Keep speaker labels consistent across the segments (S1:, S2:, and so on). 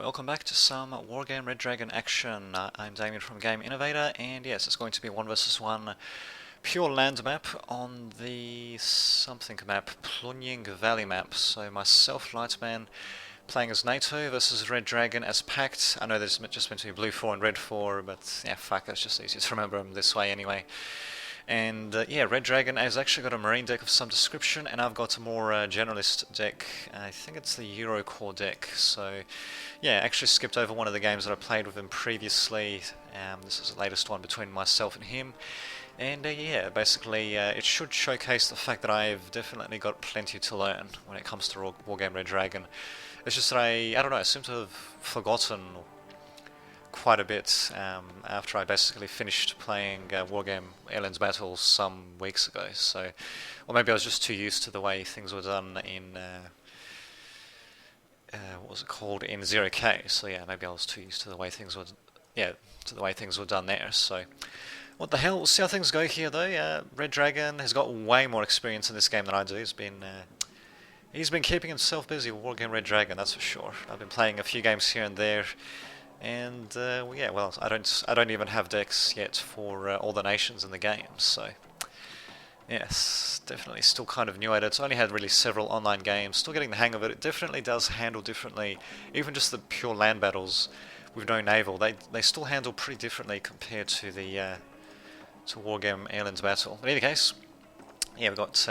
S1: welcome back to some Wargame Red Dragon action. I'm Damien from Game Innovator, and yes, it's going to be 1 versus 1 pure land map on the something map, Plunjing Valley map. So myself, Lightman, playing as NATO versus Red Dragon as Pact. I know there's just meant to be Blue 4 and Red 4, but yeah, fuck, it's just easier to remember them this way anyway. And yeah, Red Dragon has actually got a marine deck of some description, and I've got a more generalist deck. I think it's the Euro core deck. So yeah, actually skipped over one of the games that I played with him previously. This is the latest one between myself and him. And yeah, basically it should showcase the fact that I've definitely got plenty to learn when it comes to Wargame Red Dragon. It's just that I don't know, I seem to have forgotten quite a bit after I basically finished playing Wargame Aliens Battles some weeks ago. So, or maybe I was just too used to the way things were done in what was it called, in 0K. So yeah, maybe I was too used to the way things were, done there. So what the hell? We'll see how things go here though. Red Dragon has got way more experience in this game than I do. He's been keeping himself busy with Wargame Red Dragon, that's for sure. I've been playing a few games here and there. And yeah, well, I don't even have decks yet for all the nations in the game, so yes, definitely still kind of new at it. It's only had really several online games, still getting the hang of it. It definitely does handle differently. Even just the pure land battles with no naval, they still handle pretty differently compared to the to Wargame Aliens Battle. In any case, yeah, we've got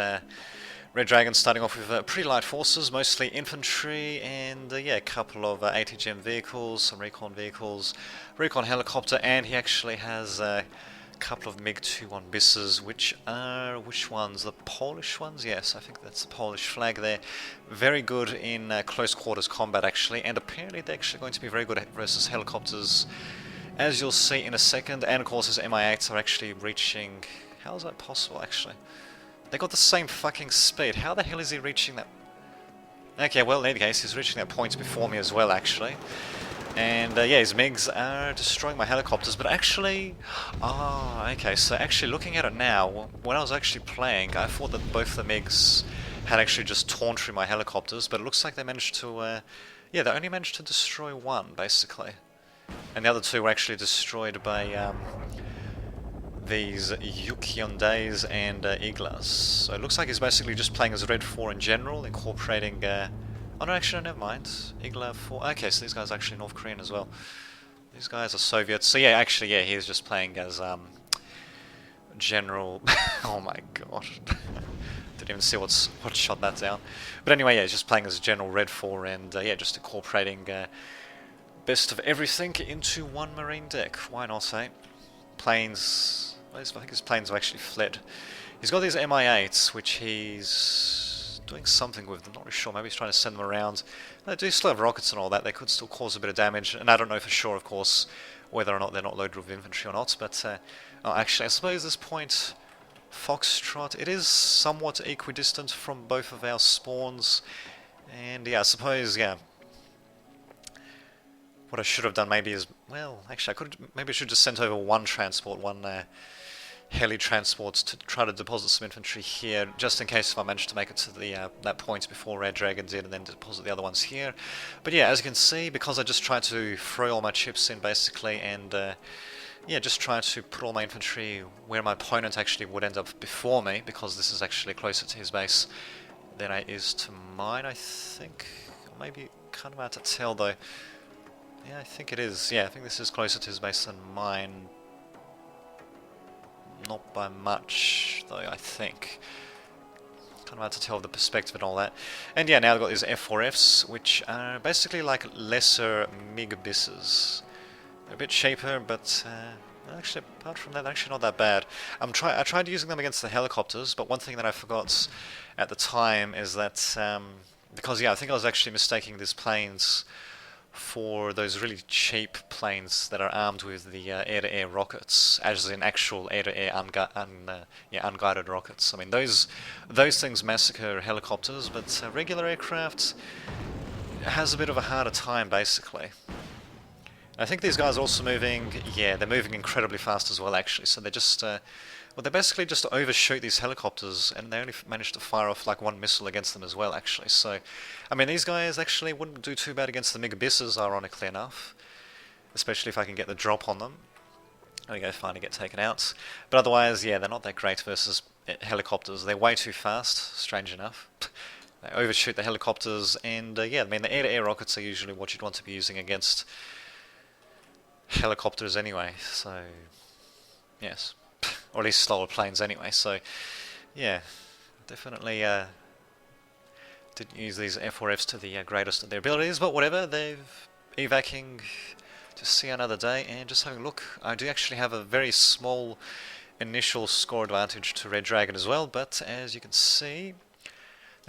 S1: Red Dragon starting off with pretty light forces, mostly infantry, and yeah, a couple of ATGM vehicles, some recon vehicles, recon helicopter, and he actually has a couple of MiG-21 Bisses, which are, which ones? The Polish ones? Yes, I think that's the Polish flag there. Very good in close quarters combat actually, and apparently they're actually going to be very good versus helicopters, as you'll see in a second, and of course his Mi-8s are actually reaching, how is that possible actually? They got the same fucking speed. How the hell is he reaching that? Okay, well, in any case, he's reaching that point before me as well, actually. And yeah, his MiGs are destroying my helicopters, but actually... Ah, okay, so actually looking at it now, when I was actually playing, I thought that both the MiGs had actually just torn through my helicopters, but it looks like they managed to... yeah, they only managed to destroy one, basically. And the other two were actually destroyed by... these Yukyondays and Iglas. So it looks like he's basically just playing as Red 4 in general, incorporating... oh no, actually, no, never mind. Igla 4... Okay, so these guys are actually North Korean as well. These guys are Soviets. So yeah, actually, yeah, he's just playing as General... oh my god. Didn't even see what shot that down. But anyway, yeah, he's just playing as General Red 4 and yeah, just incorporating best of everything into one marine deck. Why not, eh? Planes... I think his planes have actually fled. He's got these Mi-8s, which he's doing something with. I'm not really sure. Maybe he's trying to send them around. They do still have rockets and all that. They could still cause a bit of damage. And I don't know for sure, of course, whether or not they're not loaded with infantry or not. But oh, actually, I suppose this point, Foxtrot, it is somewhat equidistant from both of our spawns. And yeah, I suppose, yeah. What I should have done maybe is, well, actually, maybe I should just sent over one transport, one heli transport to try to deposit some infantry here, just in case if I managed to make it to the that point before Red Dragon did, and then deposit the other ones here. But yeah, as you can see, because I just tried to throw all my chips in basically, and yeah, just try to put all my infantry where my opponent actually would end up before me, because this is actually closer to his base than it is to mine, I think. Or maybe kind of hard to tell though. Yeah, I think it is. Yeah, I think this is closer to his base than mine. Not by much, though, I think. Kind of hard to tell the perspective and all that. And yeah, now I've got these F4Fs, which are basically like lesser MiG Bisses. They're a bit cheaper, but actually, apart from that, they're actually not that bad. I tried using them against the helicopters, but one thing that I forgot at the time is that, because yeah, I think I was actually mistaking these planes for those really cheap planes that are armed with the air-to-air rockets, as in actual air-to-air unguided rockets. I mean, those things massacre helicopters, but regular aircraft has a bit of a harder time, basically. I think these guys are also moving, yeah, they're moving incredibly fast as well, actually. So they're just, well, they basically just overshoot these helicopters, and they only managed to fire off like one missile against them as well, actually. So, I mean, these guys actually wouldn't do too bad against the MiG Abysses, ironically enough. Especially if I can get the drop on them. There we go, finally get taken out. But otherwise, yeah, they're not that great versus helicopters. They're way too fast, strange enough. They overshoot the helicopters, and yeah, I mean, the air-to-air rockets are usually what you'd want to be using against helicopters anyway, so yes, or at least slower planes anyway. So yeah, definitely didn't use these F4Fs to the greatest of their abilities, but whatever. They've evacing to see another day, and just having a look. I do actually have a very small initial score advantage to Red Dragon as well, but as you can see,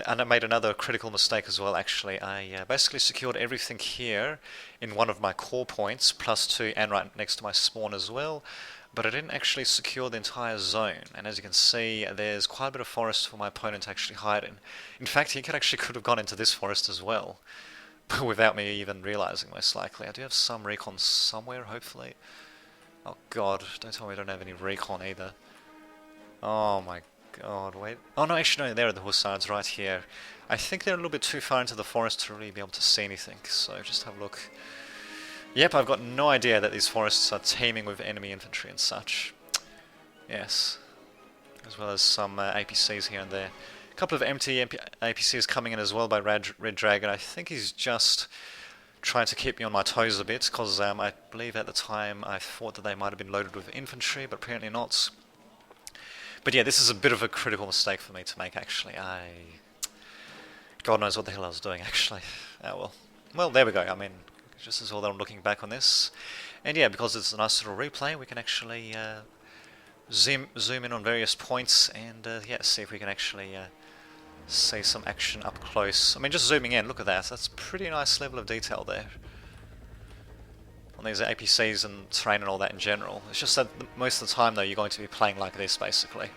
S1: and I made another critical mistake as well, actually. I basically secured everything here in one of my core points, +2, and right next to my spawn as well, but I didn't actually secure the entire zone. And as you can see, there's quite a bit of forest for my opponent to actually hide in. In fact, he could have gone into this forest as well, without me even realizing, most likely. I do have some recon somewhere, hopefully. Oh god, don't tell me I don't have any recon either. Oh my god, wait. Oh no, actually no, there are the hussards right here. I think they're a little bit too far into the forest to really be able to see anything, so just have a look. Yep, I've got no idea that these forests are teeming with enemy infantry and such. Yes. As well as some APCs here and there. A couple of empty APCs coming in as well by Red Dragon. I think he's just trying to keep me on my toes a bit, because I believe at the time I thought that they might have been loaded with infantry, but apparently not. But yeah, this is a bit of a critical mistake for me to make, actually. God knows what the hell I was doing, actually. Oh well. Well, there we go. I mean, just as well that I'm looking back on this. And yeah, because it's a nice little replay, we can actually zoom in on various points and yeah, see if we can actually see some action up close. I mean, just zooming in, look at that. That's a pretty nice level of detail there. On these APCs and terrain and all that in general. It's just that most of the time, though, you're going to be playing like this, basically.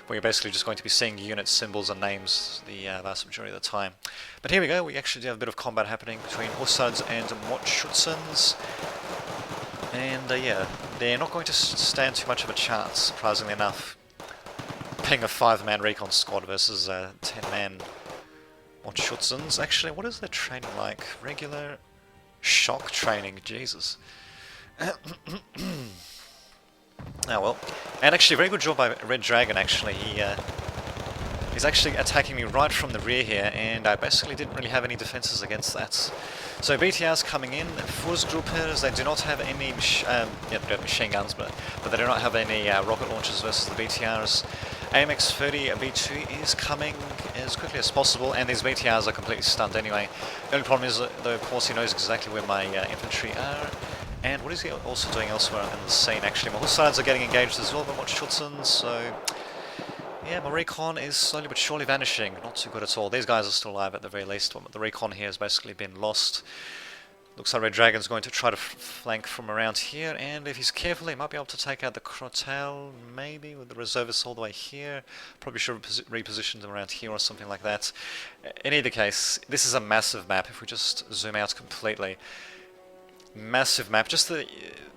S1: Where you're basically just going to be seeing units, symbols, and names the vast majority of the time. But here we go, we actually do have a bit of combat happening between Hussards and Motschützens. And yeah, they're not going to stand too much of a chance, surprisingly enough. Being a 5-man recon squad versus a 10-man Motschützens. Actually, what is their training like? Regular shock training, Jesus. Oh well. And actually, very good job by Red Dragon, actually. He's actually attacking me right from the rear here, and I basically didn't really have any defenses against that. So BTRs coming in, Fußgruppers, they do not have any yeah, they do have machine guns, but they do not have any rocket launchers versus the BTRs. AMX-30 B2 is coming as quickly as possible, and these BTRs are completely stunned anyway. The only problem is that, though, of course, he knows exactly where my infantry are. And what is he also doing elsewhere in the scene, actually? My Hussards are getting engaged as well by Motschützen, so yeah, my recon is slowly but surely vanishing. Not too good at all. These guys are still alive at the very least, but the recon here has basically been lost. Looks like Red Dragon's going to try to flank from around here, and if he's careful, he might be able to take out the Crotel, maybe, with the reservists all the way here. Probably should have repositioned them around here or something like that. In either case, this is a massive map. If we just zoom out completely, massive map. Just the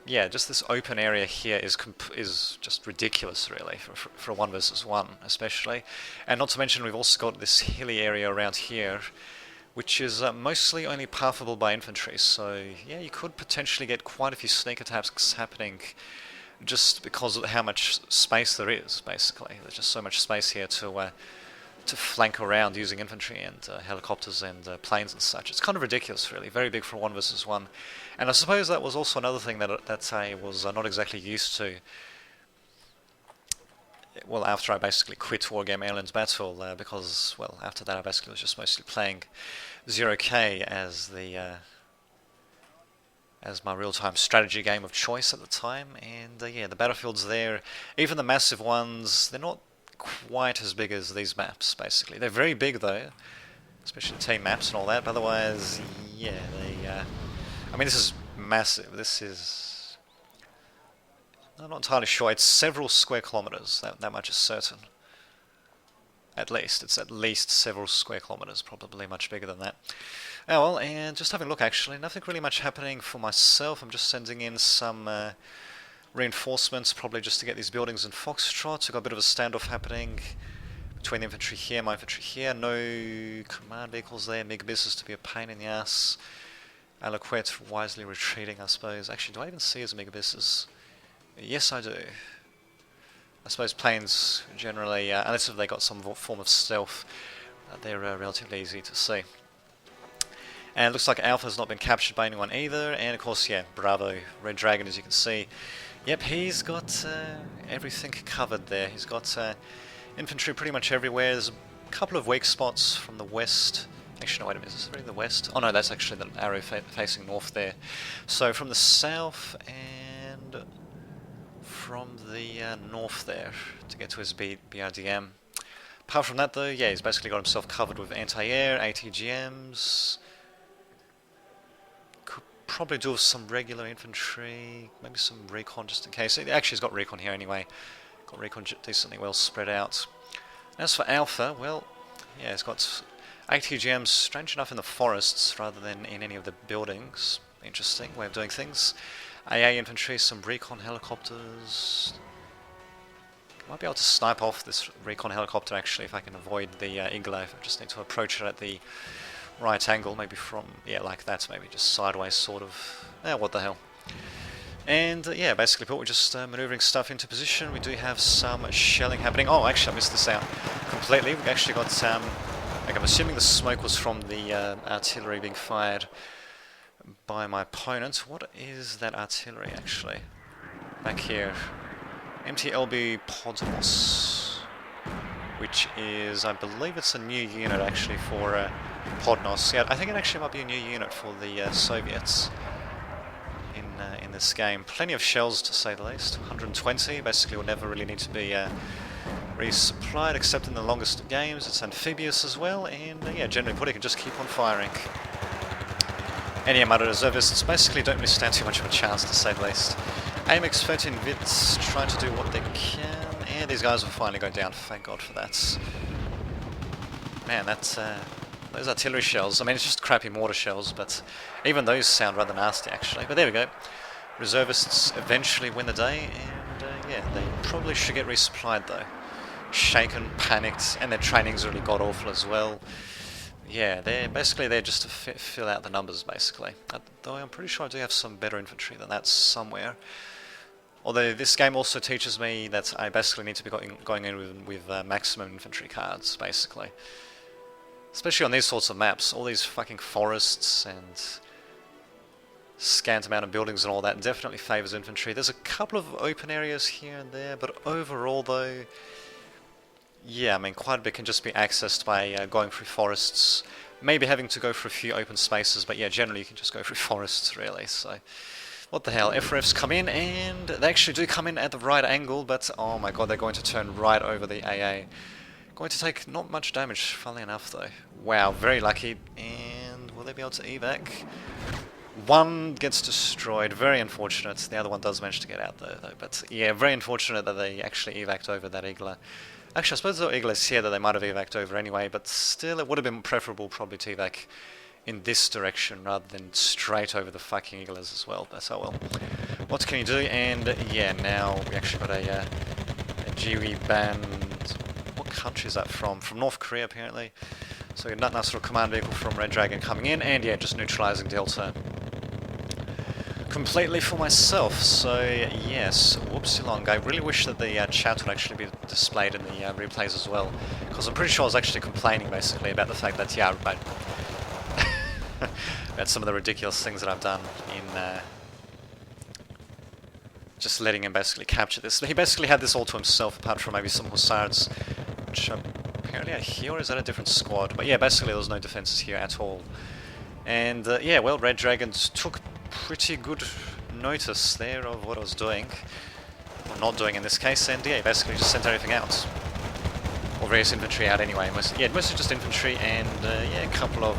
S1: yeah, just this open area here is just ridiculous, really, for a 1 versus 1, especially. And not to mention, we've also got this hilly area around here, which is mostly only passable by infantry. So yeah, you could potentially get quite a few sneak attacks happening, just because of how much space there is. Basically, there's just so much space here to flank around using infantry and helicopters and planes and such. It's kind of ridiculous, really. Very big for a 1 versus 1. And I suppose that was also another thing that I was not exactly used to. Well, after I basically quit Wargame Airlands Battle, because, well, after that I basically was just mostly playing 0K as the as my real-time strategy game of choice at the time. And yeah, the battlefields there, even the massive ones, they're not quite as big as these maps, basically. They're very big, though, especially team maps and all that, but otherwise, yeah, I mean, this is massive. This is... I'm not entirely sure. It's several square kilometers, that much is certain. At least. It's at least several square kilometers, probably much bigger than that. Oh well, and just having a look actually, nothing really much happening for myself. I'm just sending in some reinforcements, probably just to get these buildings in Foxtrot. I've got a bit of a standoff happening between the infantry here, my infantry here. No command vehicles there, MiG business to be a pain in the ass. Alaquette wisely retreating, I suppose. Actually, do I even see as MiG business? Yes, I do. I suppose planes generally, unless if they got some form of stealth, they're relatively easy to see. And it looks like Alpha's not been captured by anyone either, and of course, yeah, Bravo, Red Dragon, as you can see. Yep, he's got everything covered there. He's got infantry pretty much everywhere. There's a couple of weak spots from the west. Actually, no, wait a minute, is this really the west? Oh no, that's actually the arrow facing north there. So from the south and from the north there to get to his BRDM. Apart from that though, yeah, he's basically got himself covered with anti-air, ATGMs. Could probably do with some regular infantry, maybe some recon just in case. Actually, he's got recon here anyway. Got recon decently well spread out. As for Alpha, well, yeah, he's got ATGMs, strange enough, in the forests rather than in any of the buildings. Interesting way of doing things. AA infantry, some recon helicopters. Might be able to snipe off this recon helicopter actually if I can avoid the Igla. I just need to approach it at the right angle, maybe from, yeah, like that, maybe just sideways sort of. What the hell. And yeah, basically we're just maneuvering stuff into position. We do have some shelling happening. Oh, actually I missed this out completely. We've actually got like, I'm assuming the smoke was from the artillery being fired by my opponent. What is that artillery actually? Back here. MTLB Podnos, which is, I believe it's a new unit actually for Podnos. Yeah, I think it actually might be a new unit for the Soviets in this game. Plenty of shells to say the least. 120, basically will never really need to be resupplied except in the longest games. It's amphibious as well, and yeah, generally put, it can just keep on firing. And yeah, my reservists basically don't really stand too much of a chance to say the least. AMX 13 Vits trying to do what they can, and these guys will finally go down, thank God for that. Man, that's those artillery shells, I mean it's just crappy mortar shells, but even those sound rather nasty actually. But there we go, reservists eventually win the day, and yeah, they probably should get resupplied though. Shaken, panicked, and their training's really god awful as well. Yeah, they're basically there just to fill out the numbers basically. Though I'm pretty sure I do have some better infantry than that somewhere. Although this game also teaches me that I basically need to be going in with maximum infantry cards, basically. Especially on these sorts of maps, all these fucking forests and scant amount of buildings and all that definitely favours infantry. There's a couple of open areas here and there, but overall though, yeah, I mean quite a bit can just be accessed by going through forests. Maybe having to go for a few open spaces, but yeah, generally you can just go through forests really, so... What the hell, FRFs come in, and they actually do come in at the right angle, but oh my god, they're going to turn right over the AA. Going to take not much damage, funnily enough though. Wow, very lucky, and will they be able to evac? One gets destroyed, very unfortunate. The other one does manage to get out though, but yeah, very unfortunate that they actually evac'd over that Igla. Actually, I suppose the Igla is here that they might have evac'd over anyway, but still it would have been preferable probably to evac in this direction rather than straight over the fucking Iglas as well. That's oh well. What can you do? And yeah, now we actually got a Jiwi band. What country is that from? From North Korea apparently. So a nice little command vehicle from Red Dragon coming in, and yeah, just neutralizing Delta completely for myself. So yes, whoopsie long. I really wish that the chat would actually be displayed in the replays as well, because I'm pretty sure I was actually complaining basically about the fact that, yeah, right, about some of the ridiculous things that I've done in just letting him basically capture this. He basically had this all to himself, apart from maybe some hussars, which apparently are here, or is that a different squad? But yeah, basically there was no defenses here at all. And yeah, well, Red Dragons took pretty good notice there of what I was doing, or not doing in this case, and yeah, basically just sent everything out. Or various infantry out anyway. Mostly just infantry, and yeah, a couple of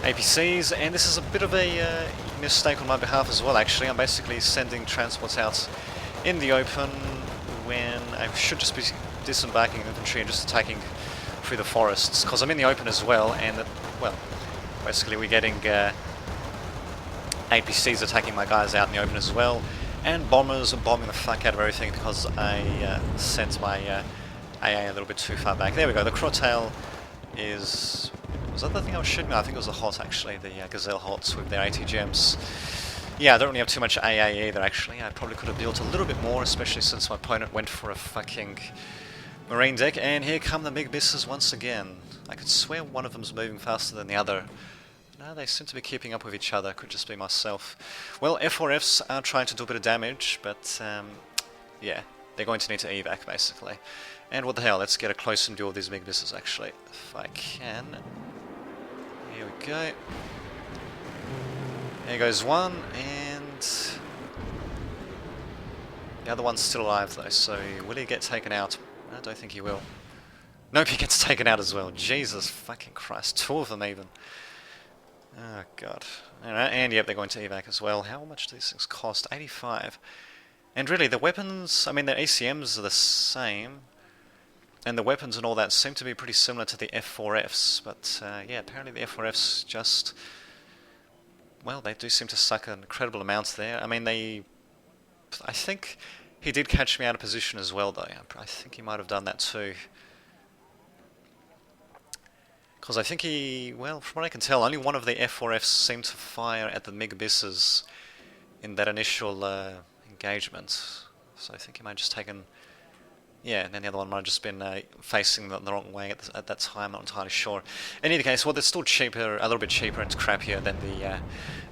S1: APCs, and this is a bit of a mistake on my behalf as well actually. I'm basically sending transports out in the open when I should just be disembarking infantry and just attacking through the forests, because I'm in the open as well, and well, Basically, we're getting 8PCs attacking my guys out in the open as well, and bombers are bombing the fuck out of everything because I sent my AA a little bit too far back. There we go, the Crowtail is... Was that the thing I was shooting? No, I think it was the Hot actually, the Gazelle Hots with their ATGMs. Yeah, I don't really have too much AA either actually. I probably could have built a little bit more, especially since my opponent went for a fucking Marine deck, and here come the Big Bisses once again. I could swear one of them's moving faster than the other. No, they seem to be keeping up with each other, could just be myself. Well, F4Fs are trying to do a bit of damage, but yeah, they're going to need to evac basically. And what the hell, let's get a close view of these Big Bisses actually, if I can. Here we go. There goes one, and the other one's still alive though, so will he get taken out? I don't think he will. Nope, he gets taken out as well. Jesus fucking Christ, two of them even. Oh god. Alright, and yep, they're going to evac as well. How much do these things cost? 85. And really, the weapons, I mean, their ACMs are the same, and the weapons and all that seem to be pretty similar to the F4Fs, but yeah, apparently the F4Fs just... Well, they do seem to suck an incredible amount there. I mean, they... I think he did catch me out of position as well, though. I think he might have done that too. Because I think he... Well, from what I can tell, only one of the F4Fs seemed to fire at the MiG Bisses in that initial engagement. So I think he might have just taken... Yeah, and then the other one might have just been facing the wrong way at that time, not entirely sure. In either case, well, they're still cheaper, a little bit cheaper and crappier than the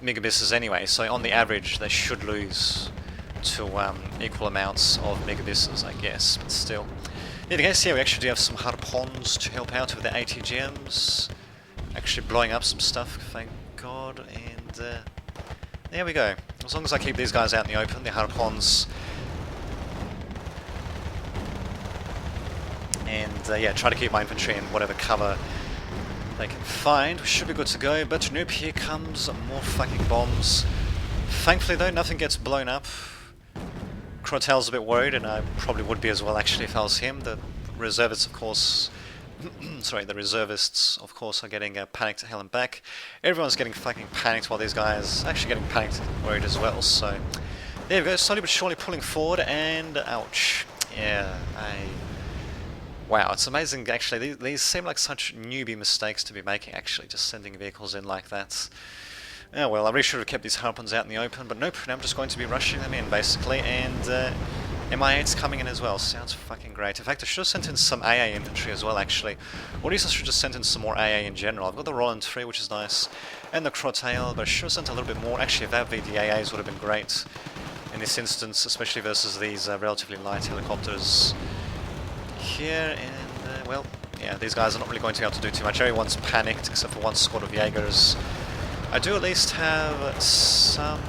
S1: MiG Bisses anyway, so on the average they should lose to equal amounts of MiG Bisses, I guess, but still. In either case, yeah, we actually do have some Harpons to help out with the ATGMs, actually blowing up some stuff, thank god, and there we go. As long as I keep these guys out in the open, the Harpons... And yeah, try to keep my infantry in whatever cover they can find. We should be good to go, but nope, here comes more fucking bombs. Thankfully though, nothing gets blown up. Crowtail's a bit worried, and I probably would be as well actually if I was him. The reservists, of course... sorry, the reservists, of course, are getting panicked to hell and back. Everyone's getting fucking panicked while these guys are actually getting panicked and worried as well, so... There we go, slowly but surely pulling forward, and... Ouch. Yeah, Wow, it's amazing actually, these seem like such newbie mistakes to be making actually, just sending vehicles in like that. Oh well, I really should have kept these Harpons out in the open, but nope, now I'm just going to be rushing them in basically, and MI8's coming in as well, sounds fucking great. In fact, I should have sent in some AA infantry as well actually, or at least I should have just sent in some more AA in general. I've got the Roland 3, which is nice, and the Crowtail, but I should have sent a little bit more. Actually, if that VD AAs would have been great in this instance, especially versus these relatively light helicopters here, and well, yeah, these guys are not really going to be able to do too much. Everyone's panicked except for one squad of Jaegers. I do at least have some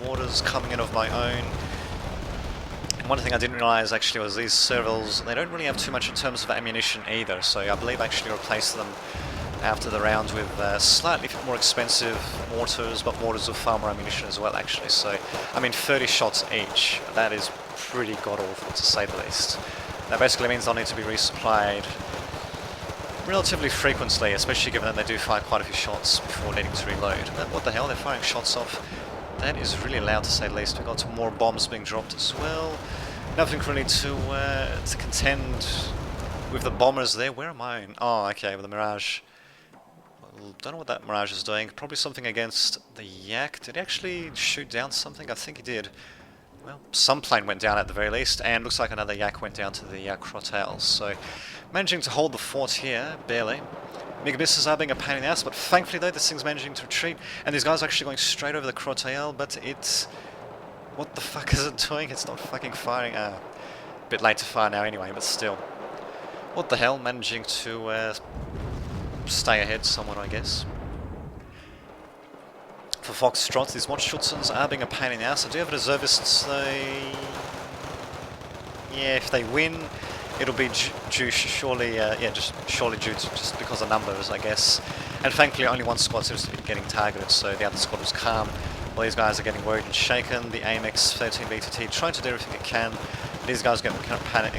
S1: mortars coming in of my own. And one thing I didn't realise actually was these servals, they don't really have too much in terms of ammunition either, so I believe I actually replaced them after the round with slightly more expensive mortars, but mortars with far more ammunition as well actually. So, I mean 30 shots each, that is pretty god-awful to say the least. That basically means they'll need to be resupplied relatively frequently, especially given that they do fire quite a few shots before needing to reload. But what the hell, they're firing shots off. That is really loud to say the least. We've got some more bombs being dropped as well. Nothing really to contend with the bombers there. Where am I? Oh, okay, with the Mirage. Well, don't know what that Mirage is doing. Probably something against the Yak. Did he actually shoot down something? I think he did. Well, some plane went down at the very least, and looks like another Yak went down to the Crowtails. So, managing to hold the fort here, barely. MiG Bisses are being a pain in the ass, but thankfully though, this thing's managing to retreat, and these guys are actually going straight over the Crowtail, but it's... What the fuck is it doing? It's not fucking firing. A bit late to fire now anyway, but still. What the hell? Managing to stay ahead somewhat, I guess. For Foxtrot, these Watchschutzens are being a pain in the ass. I do have reservists, though. Yeah, if they win, it'll be due surely, just because of numbers, I guess. And thankfully, only one squad seems to be getting targeted, so the other squad was calm. Well, these guys are getting worried and shaken. The AMX 13BTT trying to do everything it can. These guys get kind of panicked,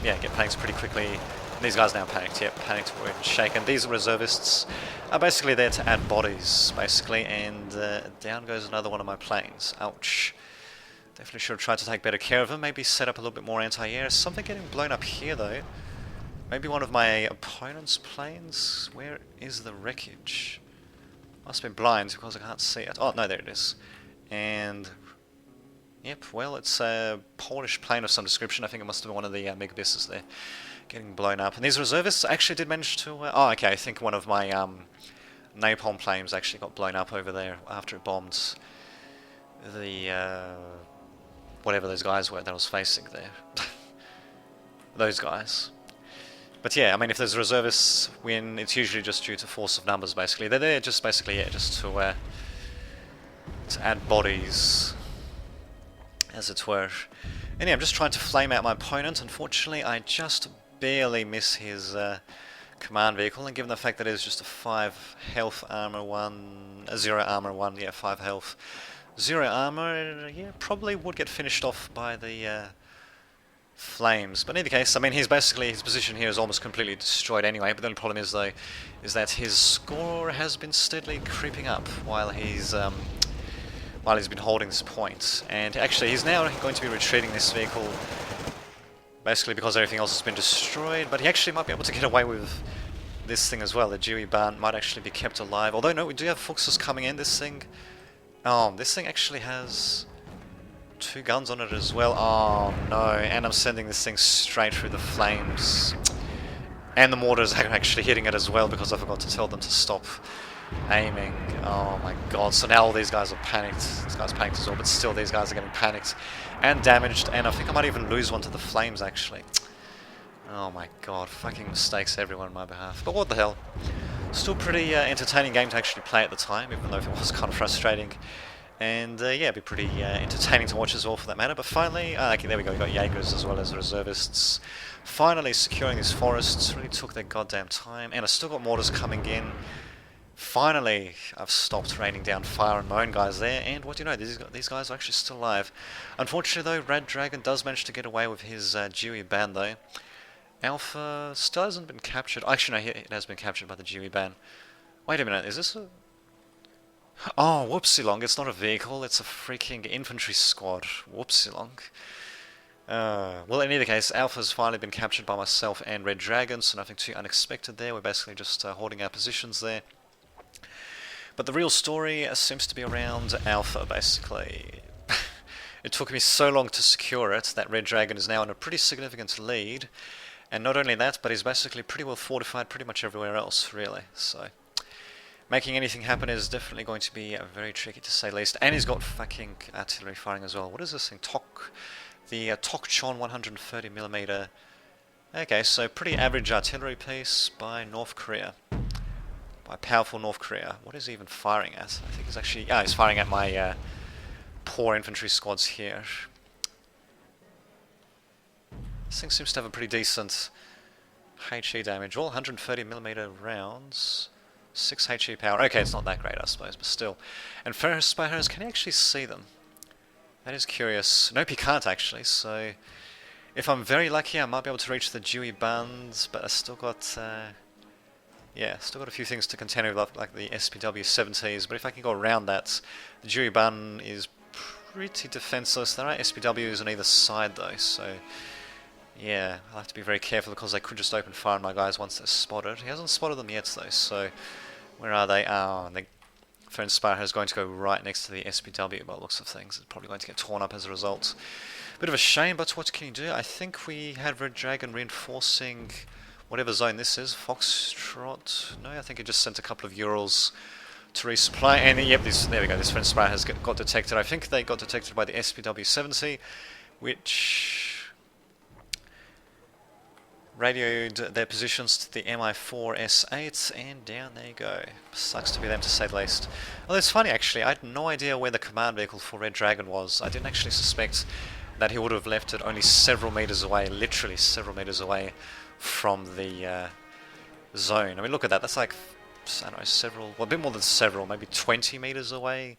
S1: get panicked pretty quickly These guys now panicked, yep, panicked, worried and shaken. These reservists are basically there to add bodies, basically, and down goes another one of my planes. Ouch. Definitely should have tried to take better care of them, maybe set up a little bit more anti-air. Something getting blown up here, though. Maybe one of my opponent's planes? Where is the wreckage? Must be blind because I can't see it. Oh, no, there it is. And... yep, well, it's a Polish plane of some description. I think it must have been one of the megabisses there. Getting blown up. And these reservists actually did manage to... oh, okay, I think one of my napalm planes actually got blown up over there after it bombed the... whatever those guys were that I was facing there. Those guys. But yeah, I mean, if there's reservists win, it's usually just due to force of numbers, basically. They're there just basically, yeah, just to add bodies, as it were. And yeah, I'm just trying to flame out my opponent. Unfortunately, I just barely miss his command vehicle, and given the fact that it is just a 5 health armor 1, a 0 armor 1, yeah, 5 health, 0 armor, yeah, probably would get finished off by the flames. But in either case, I mean, he's basically, his position here is almost completely destroyed anyway, but the only problem is, though, is that his score has been steadily creeping up while he's been holding this point. And actually, he's now going to be retreating this vehicle, basically because everything else has been destroyed, but he actually might be able to get away with this thing as well. The Dewey Barn might actually be kept alive. Although, no, we do have Fuchses coming in. This thing actually has 2 guns on it as well. Oh no, and I'm sending this thing straight through the flames. And the mortars are actually hitting it as well because I forgot to tell them to stop aiming. Oh my god, so now all these guys are panicked. This guy's panicked as well, but still these guys are getting panicked and damaged, and I think I might even lose one to the flames actually. Oh my god, fucking mistakes everyone on my behalf. But what the hell. Still pretty entertaining game to actually play at the time, even though it was kind of frustrating. And yeah, it'd be pretty entertaining to watch as well for that matter. But finally, okay, there we go, we got Jaegers as well as reservists. Finally securing these forests, really took their goddamn time. And I still got mortars coming in. Finally, I've stopped raining down fire on my own guys there. And what do you know, these guys are actually still alive. Unfortunately though, Red Dragon does manage to get away with his Dewey Ban though. Alpha still hasn't been captured. Actually no, it has been captured by the Dewey Ban. Wait a minute, is this a... oh, whoopsie-long, it's not a vehicle, it's a freaking infantry squad. Whoopsie-long. Well, in either case, Alpha's finally been captured by myself and Red Dragon, so nothing too unexpected there. We're basically just holding our positions there. But the real story seems to be around Alpha, basically. It took me so long to secure it that Red Dragon is now in a pretty significant lead. And not only that, but he's basically pretty well fortified pretty much everywhere else, really. So, making anything happen is definitely going to be very tricky to say the least. And he's got fucking artillery firing as well. What is this thing? The Tokchon 130mm. Okay, so pretty average artillery piece by North Korea. By powerful North Korea. What is he even firing at? I think he's actually... yeah, he's firing at my poor infantry squads here. This thing seems to have a pretty decent HE damage. All 130mm rounds. 6 HE power. Okay, it's not that great, I suppose, but still. And Ferris Spyros, can he actually see them? That is curious. Nope, he can't actually, so... if I'm very lucky, I might be able to reach the Dewey Buns, but I still got... yeah, still got a few things to contend with, like the SPW-70s, but if I can go around that, the Dewey Bun is pretty defenseless. There are SPWs on either side, though, so... yeah, I'll have to be very careful because they could just open fire on my guys once they're spotted. He hasn't spotted them yet, though, so... where are they? Oh, and the Ferenspire is going to go right next to the SPW by the looks of things. It's probably going to get torn up as a result. Bit of a shame, but what can you do? I think we had Red Dragon reinforcing whatever zone this is. Foxtrot? No, I think it just sent a couple of Urals to resupply. And yep, there we go, this Ferenspire has got detected. I think they got detected by the SPW-70, which... radioed their positions to the Mi-4S8, and down they go. Sucks to be them, to say the least. Well, it's funny actually, I had no idea where the command vehicle for Red Dragon was. I didn't actually suspect that he would have left it only several meters away, literally several meters away from the zone. I mean, look at that, that's like, I don't know, well, a bit more than several, maybe 20 meters away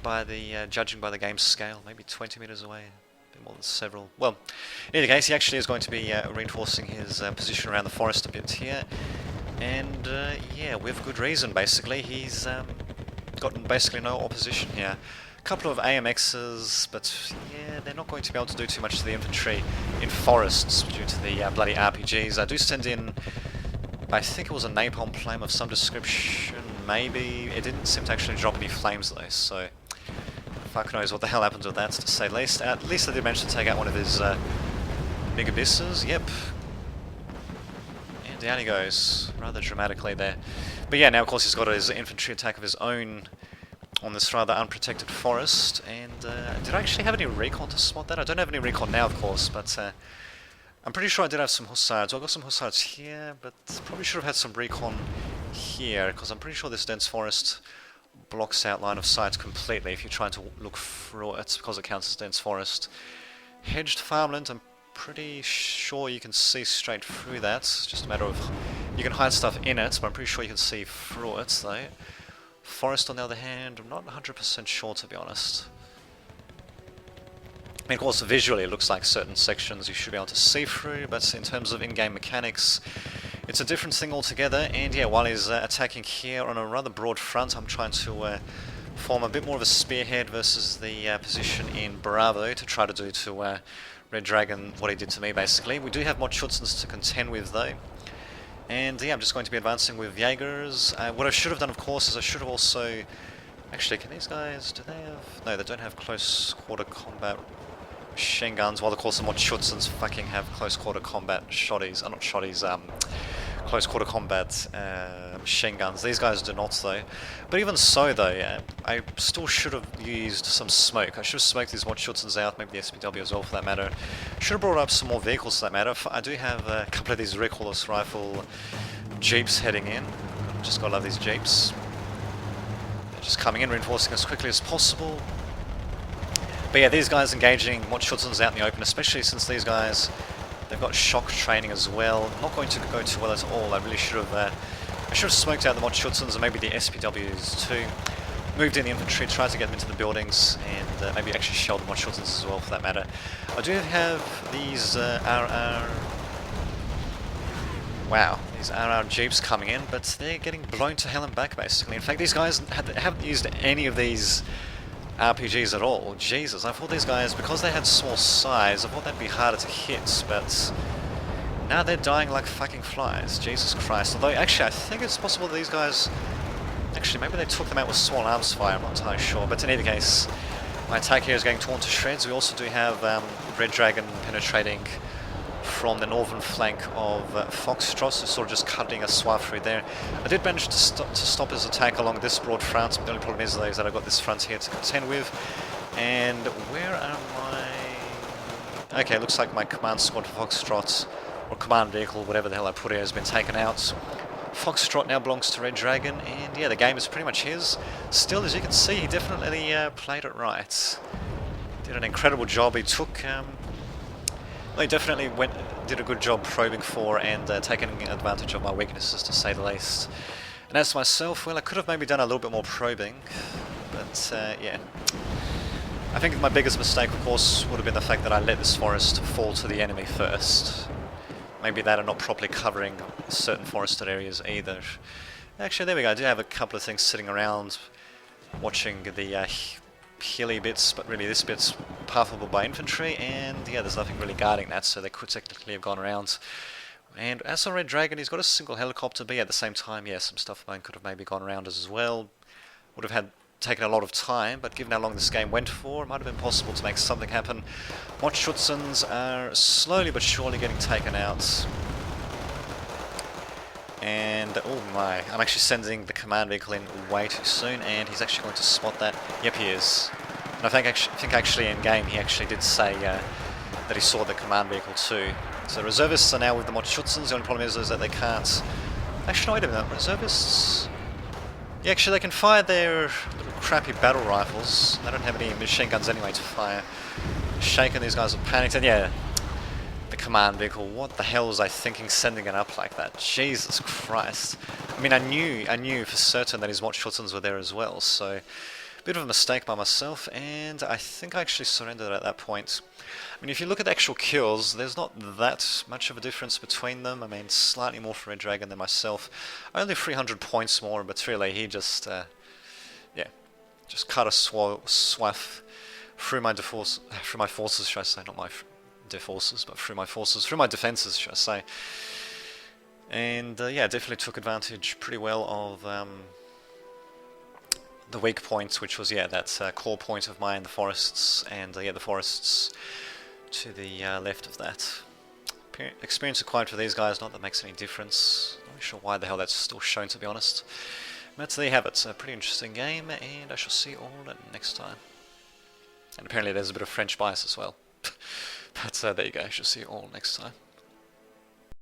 S1: by the, judging by the game's scale, maybe 20 meters away. more than several. Well, in any case, he actually is going to be reinforcing his position around the forest a bit here. And yeah, with good reason, basically. He's gotten basically no opposition here. A couple of AMXs, but yeah, they're not going to be able to do too much to the infantry in forests due to the bloody RPGs. I do send in, I think it was a napalm flame of some description, maybe. It didn't seem to actually drop any flames though, so fuck knows what the hell happened with that, to say the least. At least I did manage to take out one of his big abysses, yep. And down he goes, rather dramatically there. But yeah, now of course he's got his infantry attack of his own on this rather unprotected forest. And did I actually have any recon to spot that? I don't have any recon now, of course, but I'm pretty sure I did have some hussards. I've got some hussards here, but probably should have had some recon here, because I'm pretty sure this dense forest blocks out line of sight completely if you're trying to look through it, because it counts as dense forest. Hedged farmland, I'm pretty sure you can see straight through that. It's just a matter of, you can hide stuff in it, but I'm pretty sure you can see through it though. Forest on the other hand, I'm not 100% sure, to be honest. I mean, of course visually it looks like certain sections you should be able to see through, but in terms of in-game mechanics it's a different thing altogether. And yeah, while he's attacking here on a rather broad front, I'm trying to form a bit more of a spearhead versus the position in Bravo to try to do to Red Dragon what he did to me, basically. We do have more Schutzens to contend with though. And yeah, I'm just going to be advancing with Jaegers. What I should have done, of course, is I should have also... Actually, can these guys... do they have... No, they don't have close quarter combat machine guns, while of course the more Schutzens fucking have close quarter combat shotties. Not shotties, close quarter combat machine guns. These guys do not though. But even so though, I still should have used some smoke. I should have smoked these more Schutzens out, maybe the SPW as well for that matter. Should have brought up some more vehicles for that matter. I do have a couple of these recoilless rifle jeeps heading in. Just gotta love these jeeps. They're just coming in, reinforcing as quickly as possible. But yeah, these guys engaging more Schutzens out in the open, especially since these guys, they've got shock training as well. Not going to go too well at all. I really should have smoked out the mod Schutzens and maybe the SPWs too. Moved in the infantry, tried to get them into the buildings, and maybe actually shelled the mod Schutzens as well for that matter. I do have these these RR Jeeps coming in, but they're getting blown to hell and back basically. In fact, these guys haven't used any of these RPGs at all. Jesus, I thought these guys, because they had small size, I thought they'd be harder to hit, but now they're dying like fucking flies. Jesus Christ. Although, actually, I think it's possible that these guys... Actually, maybe they took them out with small arms fire, I'm not entirely sure. But in any case, my attack here is getting torn to shreds. We also do have Red Dragon penetrating from the northern flank of Foxtrot, so sort of just cutting a swath through there. I did manage to stop his attack along this broad front, but the only problem is that I've got this front here to contend with. And where am I? Okay, looks like my command squad for Foxtrot, or command vehicle, whatever the hell I put here, has been taken out. Foxtrot now belongs to Red Dragon, and yeah, the game is pretty much his. Still, as you can see, he definitely played it right. Did an incredible job. He took... Well, he definitely did a good job probing for and taking advantage of my weaknesses, to say the least. And as for myself, well, I could have maybe done a little bit more probing, but yeah. I think my biggest mistake, of course, would have been the fact that I let this forest fall to the enemy first. Maybe that and not properly covering certain forested areas either. Actually, there we go. I do have a couple of things sitting around watching the hilly bits, but really this bit's pathable by infantry, and yeah, there's nothing really guarding that, so they could technically have gone around. And as for Red Dragon, he's got a single helicopter, but yeah, at the same time, yeah, some stuff mine could have maybe gone around as well. Would have taken a lot of time, but given how long this game went for, it might have been possible to make something happen. Mod Schutzens are slowly but surely getting taken out. And, oh my, I'm actually sending the command vehicle in way too soon, and he's actually going to spot that. Yep, he is. And I think actually in game he actually did say that he saw the command vehicle too. So the reservists are now with the mod Schutzens. The only problem is that they can't... Actually, no, wait a minute, reservists... Yeah, actually they can fire their little crappy battle rifles. They don't have any machine guns anyway to fire. Shaken, these guys are panicked, and yeah... The command vehicle, what the hell was I thinking sending it up like that? Jesus Christ. I mean, I knew for certain that his mod Schutzens were there as well, so... Bit of a mistake by myself, and I think I actually surrendered at that point. I mean, if you look at the actual kills, there's not that much of a difference between them. I mean, slightly more for Red Dragon than myself. Only 300 points more, but really he just, yeah, just cut a swath through my forces, should I say, not my forces, but through my forces, through my defenses, should I say. And yeah, definitely took advantage pretty well of the weak point, which was, yeah, that core point of mine, the forests, and yeah, the forests to the left of that. Experience acquired for these guys, not that makes any difference. Not really sure why the hell that's still shown, to be honest. But there you have it, it's a pretty interesting game, and I shall see you all next time. And apparently there's a bit of French bias as well. But there you go, I shall see you all next time.